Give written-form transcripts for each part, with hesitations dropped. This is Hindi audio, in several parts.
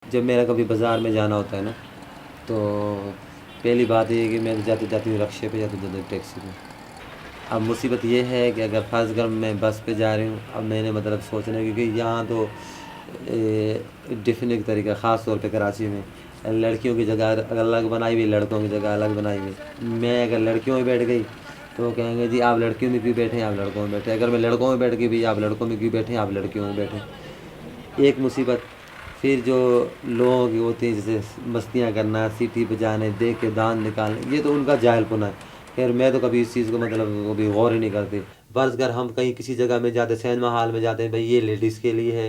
जब मेरा कभी बाज़ार में जाना होता है ना, तो पहली बात ये है कि मैं जाते जाती हूँ रिक्शे पे, जाते जाते टैक्सी पे। अब मुसीबत ये है कि अगर फ़र्ज़ कर मैं बस पे जा रही हूँ, अब मैंने मतलब सोचना है क्योंकि यहाँ तो डिफरेंट तरीका ख़ास तौर पे कराची में लड़कियों की जगह अलग बनाई हुई, लड़कों की जगह अलग बनाई हुई। मैं अगर लड़कियों में बैठ गई तो वो कहेंगे जी आप लड़कियों में क्यों बैठे, आप लड़कों में बैठे। अगर मैं लड़कों में बैठ गई, भी आप लड़कों में क्यों बैठे, आप लड़कियों में बैठे। एक मुसीबत। फिर जो लोग होते हैं जैसे मस्तियाँ करना, सीटी बजाने, देख के दांत निकालने, ये तो उनका जाहिलपना है। खैर मैं तो कभी इस चीज़ को मतलब कभी गौर ही नहीं करती। फ़र्ज़ कर हम कहीं किसी जगह में जाते, सिनेमा हॉल में जाते हैं, भाई ये लेडीज़ के लिए है,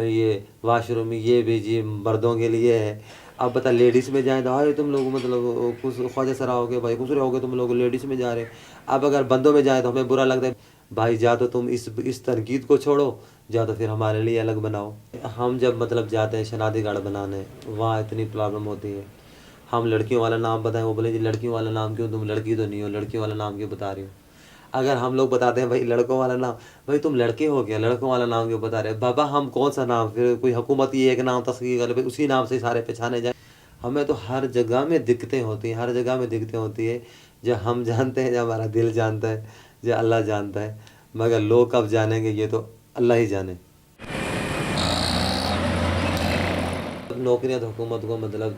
ये वाशरूम ये भेजिए मर्दों के लिए है। अब बता लेडीज़ में जाएँ तो हाय तुम लोग मतलब कुछ ख्वाजा सरा हो गए, भाई खुश रहोगे तुम लोग लेडीज़ में जा रहे हैं। अब अगर बंदों में जाए तो हमें बुरा लगता है, भाई जा तो तुम इस तनकीद को छोड़ो, या तो फिर हमारे लिए अलग बनाओ। हम जब मतलब जाते हैं शनादी कार्ड बनाने, वहाँ इतनी प्रॉब्लम होती है। हम लड़कियों वाला नाम बताएं, वो बोले जी लड़कियों वाला नाम क्यों, तुम लड़की तो नहीं हो, लड़कियों वाला नाम क्यों बता रही हो। अगर हम लोग बताते हैं भाई लड़कों वाला नाम, भाई तुम लड़के हो क्या, लड़कों वाला नाम क्यों बता रहे हैं। बाबा हम कौन सा नाम, फिर कोई हुकूमती एक नाम तस्कीर कर भाई उसी नाम से सारे पहचाने जाए। हमें तो हर जगह में दिक्कतें होती हैं, हर जगह में दिक्कतें होती है। जो हम जानते हैं, जो हमारा दिल जानता है, जो अल्लाह जानता है, मगर लोग कब जानेंगे ये तो अल्लाह ही जाने। नौकरियां तो हुकूमत को मतलब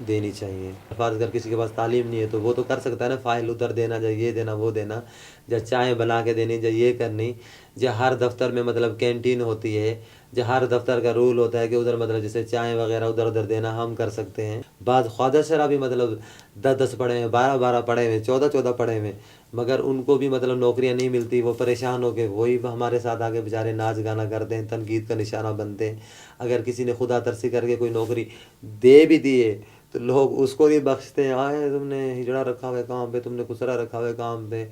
देनी चाहिए। फ़र्ज़ अगर किसी के पास तालीम नहीं है तो वो तो कर सकता है ना, फ़ाइल उधर देना, या ये देना वो देना, या चाय बना के देनी, या ये करनी। या हर दफ्तर में मतलब कैंटीन होती है, या हर दफ्तर का रूल होता है कि उधर मतलब जैसे चाय वगैरह उधर उधर देना हम कर सकते हैं। बाद ख्वाजा शरा भी मतलब 10-10 पढ़े हैं, 12-12 पढ़े हुए, 14-14 पढ़े हुए, मगर उनको भी मतलब नौकरियां नहीं मिलती। वो परेशान हो के वही हमारे साथ आके बेचारे नाच गाना करते हैं, तनकीद का निशाना बनते हैं। अगर किसी ने खुदा तरसी करके कोई नौकरी दे भी दिए तो लोग उसको नहीं बख्शते हैं, आए तुमने हिजड़ा रखा हुआ है काम पे, तुमने कुसरा रखा हुआ है काम पे,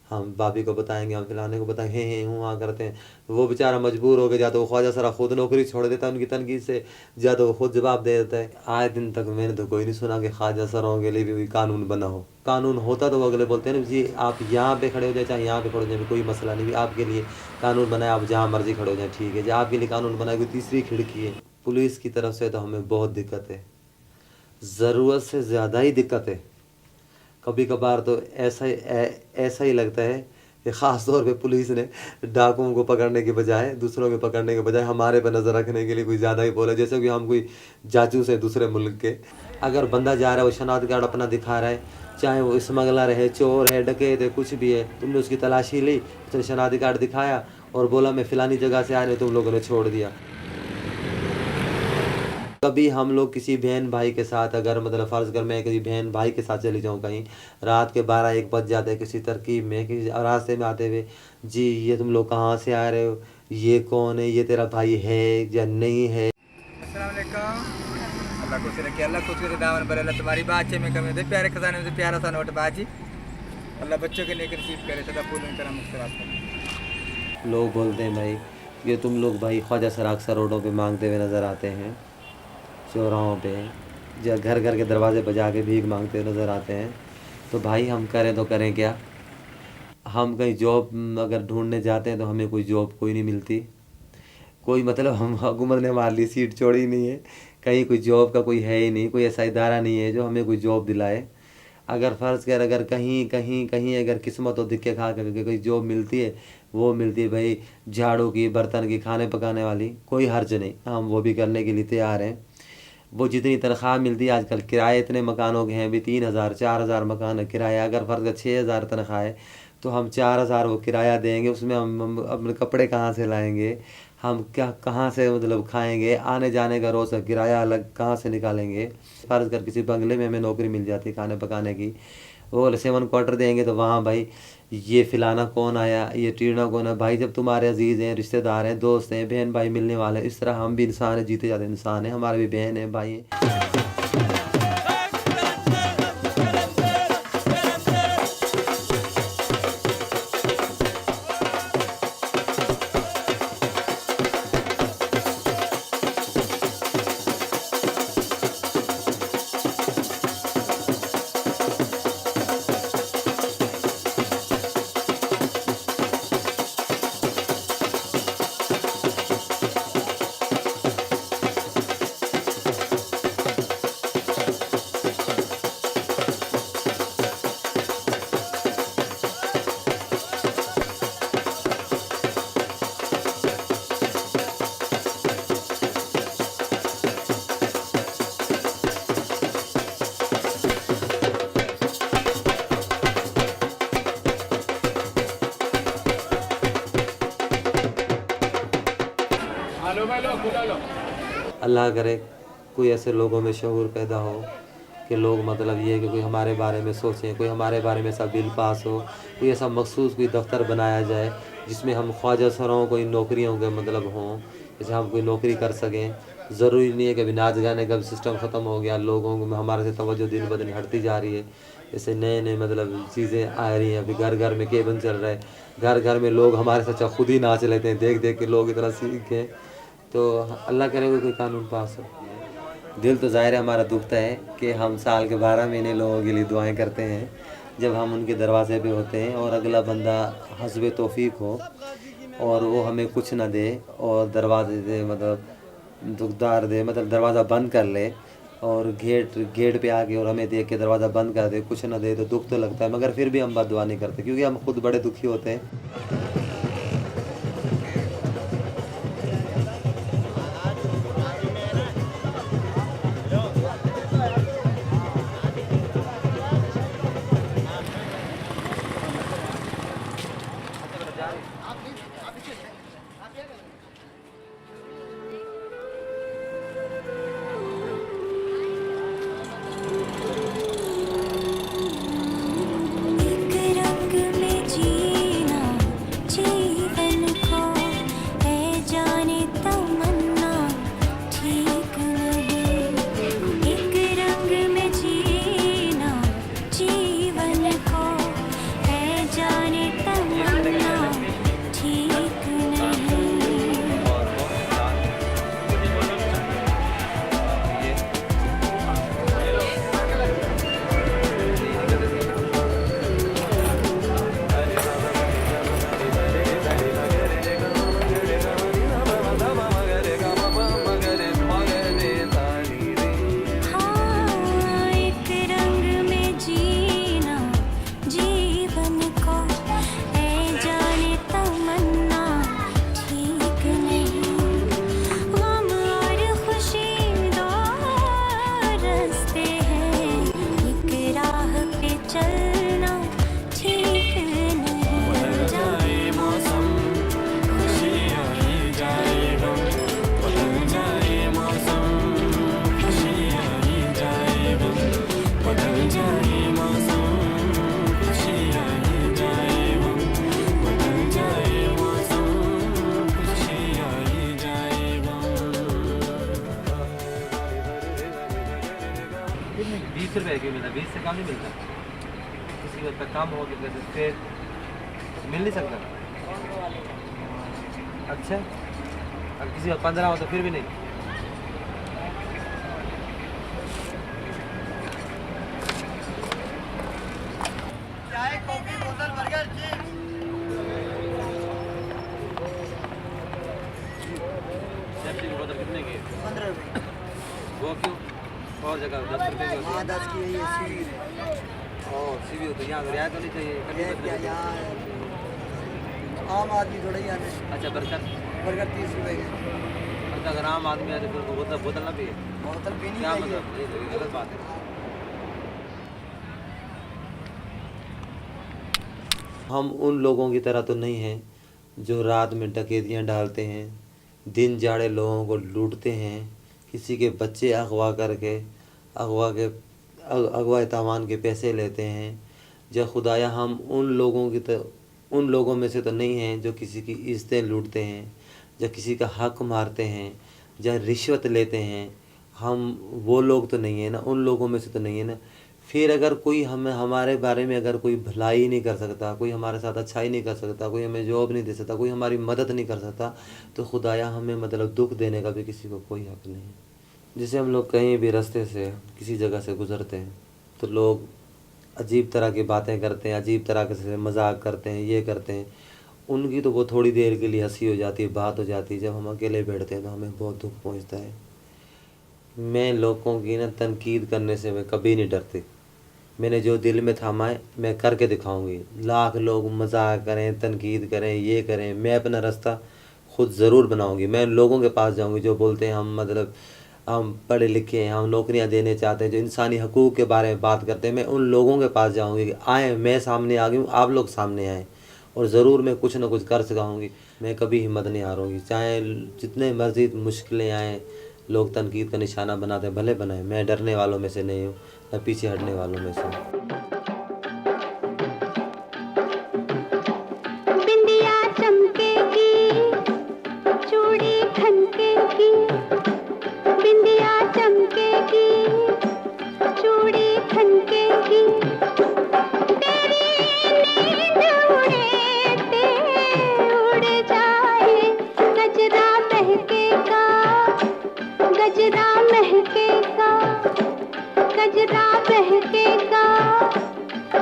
हम भाभी को बताएंगे, हम फलाने को बताएंगे, हे हूँ हाँ करते हैं। वो बेचारा मजबूर हो गया, या तो वो ख्वाजा सरा खुद नौकरी छोड़ देता है उनकी तनकीद से, या तो वो खुद जवाब दे देता है। आए दिन तक मैंने तो कोई नहीं सुना कि ख्वाजा सराओं के लिए भी कोई कानून बना हो। कानून होता तो वो अगले बोलते हैं ना जी आप यहाँ पे खड़े हो जाए, चाहे यहाँ पे खड़े हो जाए, कोई मसला नहीं, आपके लिए कानून बनाए, आप जहाँ मर्जी खड़े हो जाए, ठीक है। जब आपके लिए कानून बनाए, कोई तीसरी खिड़की है। पुलिस की तरफ से तो हमें बहुत दिक्कत है, ज़रूरत से ज़्यादा ही दिक्कत है। कभी कभार तो ऐसा ही लगता है कि ख़ास तौर पे पुलिस ने डाकुओं को पकड़ने के बजाय, दूसरों के पकड़ने के बजाय हमारे पर नज़र रखने के लिए कुछ ज़्यादा ही बोला, जैसे कि हम कोई जासूस है दूसरे मुल्क के। अगर बंदा जा रहा है, वो शनाख्त कार्ड अपना दिखा रहा है, चाहे वो स्मगलर है, चोर है, डकैत है, कुछ भी है, तुमने उसकी तलाशी ली, उसने शनाख्त कार्ड दिखाया और बोला मैं फ़लानी जगह से आ रही हूँ, तुम लोगों ने छोड़ दिया। कभी हम लोग किसी बहन भाई के साथ अगर मतलब फ़र्ज़ कर मैं किसी बहन भाई के साथ चली जाऊँ कहीं, रात के 12-1 बज जाते हैं किसी तरकीब में, किसी रास्ते में आते हुए, जी ये तुम लोग कहाँ से आ रहे हो, ये कौन है, ये तेरा भाई है या नहीं है। अस्सलाम वालेकुम। अल्लाह खुश रखे, अल्लाह खुश करे दामन भरे, अल्लाह तुम्हारी बातचीत में कमी दे, प्यारे खजाने में से प्यारा सा नोट बाजी, अल्लाह बच्चों के नेक नसीब करे, सदा फूल में तरह मुस्कुराते हैं। लोग बोलते हैं भाई ये तुम लोग भाई ख्वाजा सरा अक्सर रोडों पे मांगते हुए नज़र आते हैं, चौराहों पे या घर घर के दरवाजे बजा के भीख मांगते हुए नज़र आते हैं। तो भाई हम करें तो करें क्या। हम कहीं जॉब अगर ढूंढने जाते हैं तो हमें कोई जॉब कोई नहीं मिलती, कोई मतलब हम हुकूमत ने हमारे लिए सीट छोड़ी ही नहीं है, कहीं कोई जॉब का कोई है ही नहीं, कोई ऐसा इदारा नहीं है जो हमें कोई जॉब दिलाए। अगर फ़र्ज़ कर अगर कहीं कहीं कहीं अगर किस्मत और धिक्के खा करके कोई जॉब मिलती है, वो मिलती है भाई झाड़ू की, बर्तन की, खाने पकाने वाली, कोई हर्ज नहीं, हम वो भी करने के लिए तैयार हैं। वो जितनी तनख्वाह मिलती है, आजकल किराए इतने मकानों के हैं भी, 3,000 4,000 मकान है किराया। अगर फ़र्ज़ कर 6,000 तनख्वाह है तो हम 4,000 वो किराया देंगे, उसमें हम अपने कपड़े कहाँ से लाएंगे, हम क्या कहाँ से मतलब खाएंगे, आने जाने का रोज़ का किराया अलग कहाँ से निकालेंगे। फ़र्ज़ कर किसी बंगले में हमें नौकरी मिल जाती है खाने पकाने की, वो बोले 7 क्वार्टर देंगे तो वहाँ भाई ये फिलाना कौन आया, ये टीना कौन है। भाई जब तुम्हारे अजीज़ हैं, रिश्तेदार हैं, दोस्त हैं, बहन भाई मिलने वाले, इस तरह हम भी इंसान हैं, जीते जाते इंसान हैं, हमारे भी बहन है, भाई हैं। अल्लाह करे कोई ऐसे लोगों में शऊर पैदा हो कि लोग मतलब ये है कि कोई हमारे बारे में सोचें, कोई हमारे बारे में ऐसा बिल पास हो, कोई ऐसा मखसूस कोई दफ्तर बनाया जाए जिसमें हम ख्वाजा सरों कोई नौकरियों के मतलब हों, जैसे हम कोई नौकरी कर सकें। ज़रूरी नहीं है कि अभी नाच गाने का सिस्टम ख़त्म हो गया, लोगों में हमारे से तवज्जो दिन ब दिन हटती जा रही है। जैसे नए नए मतलब चीज़ें आ रही हैं, अभी घर घर में केबन चल रहा है, घर घर में लोग हमारे से अच्छा खुद ही नाच लेते हैं, देख देख के लोग इतना सीखें। तो अल्लाह करे कोई कानून पास हो। दिल तो ज़ाहिर है हमारा दुखता है कि हम साल के 12 महीने लोगों के लिए दुआएं करते हैं जब हम उनके दरवाजे पे होते हैं और अगला बंदा हस्बे तौफीक हो और वो हमें कुछ ना दे और दरवाजे दे मतलब दुखदार दे, मतलब दरवाज़ा बंद कर ले और गेट पे आके और हमें देख के दरवाज़ा बंद कर दे, कुछ ना दे, तो दुख तो लगता है, मगर फिर भी हम बद्दुआ नहीं करते क्योंकि हम खुद बड़े दुखी होते हैं। ₹20 क्यों मिलता? 20 से कम नहीं मिलता। किसी वक्त तक कम हो तो फिर मिल नहीं सकता। अच्छा, अब किसी वक्त 15 हो तो फिर भी नहीं। चाय, कॉफी, बोतल, बर्गर, चिप्स। सेफ्टी की बोतल कितने की? 15 रुपये। वो क्यों? और जगह 10 रुपये की? हाँ 10 की है, सीवी। ओह सीवी हो तो यहाँ रियायत होनी चाहिए। यहाँ आम आदमी थोड़ा ही आने। अच्छा बर्गर 30 रुपये के। अच्छा अगर आम आदमी आए तो फिर बोतल ना पिए? बोतल पीनी क्या चाहिए। मतलब? ये तो गलत बात है। हम उन लोगों की तरह तो नहीं हैं जो रात में डकैतियाँ डालते हैं, दिन जाड़े लोगों को लूटते हैं, किसी के बच्चे अगवा करके अगवा तावान के पैसे लेते हैं, जब खुदाया हम उन लोगों में से तो नहीं हैं जो किसी की इज्जतें लूटते हैं, जब किसी का हक मारते हैं, जब रिश्वत लेते हैं, हम वो लोग तो नहीं है ना, उन लोगों में से तो नहीं है ना। फिर अगर कोई हमारे बारे में अगर कोई भलाई नहीं कर सकता, कोई हमारे साथ अच्छाई नहीं कर सकता, कोई हमें जॉब नहीं दे सकता, कोई हमारी मदद नहीं कर सकता, तो खुदाया हमें मतलब दुख देने का भी किसी को कोई हक नहीं। जैसे हम लोग कहीं भी रास्ते से किसी जगह से गुजरते हैं तो लोग अजीब तरह की बातें करते हैं, अजीब तरह से मजाक करते हैं, ये करते हैं, उनकी तो वो थोड़ी देर के लिए हंसी हो जाती है, बात हो जाती है। जब हम अकेले बैठते हैं तो हमें बहुत दुख पहुंचता है। मैं लोगों की ना तनकीद करने से मैं कभी नहीं डरती। मैंने जो दिल में थामा है मैं करके दिखाऊंगी। लाख लोग मजाक करें, तनकीद करें, ये करें, मैं अपना रास्ता खुद ज़रूर बनाऊंगी। मैं लोगों के पास जाऊंगी जो बोलते हैं हम मतलब हम पढ़े लिखे हैं, हम नौकरियां देने चाहते हैं, जो इंसानी हकूक़ के बारे में बात करते हैं, मैं उन लोगों के पास जाऊंगी कि आए, मैं सामने आ गई हूँ, आप लोग सामने आएँ, और ज़रूर मैं कुछ ना कुछ कर सिखाऊंगी। मैं कभी हिम्मत नहीं हारूंगी, चाहे जितने मर्जी मुश्किलें आएँ, लोग तनकीद का निशाना बनाते भले बनाए, मैं डरने वालों में से नहीं हूँ, मैं पीछे हटने वालों में से हूँ। बिंदिया चमकेगी, चूड़ी खनकेगी, बिंदिया चमकेगी, चूड़ी खनकेगी, तेरी नींद उड़े उड़ जाए, गजरा महकेगा, गजरा महकेगा, गजरा महकेगा,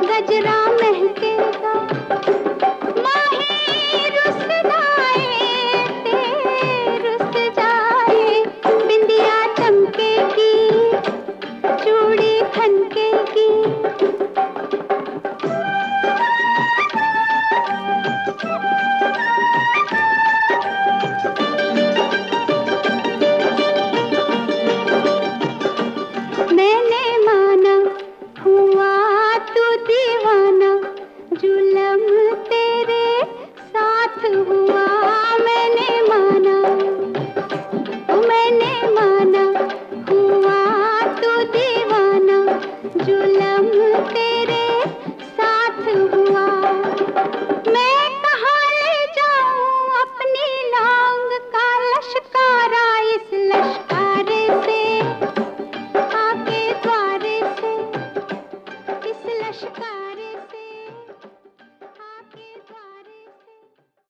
गजरा महकेगा।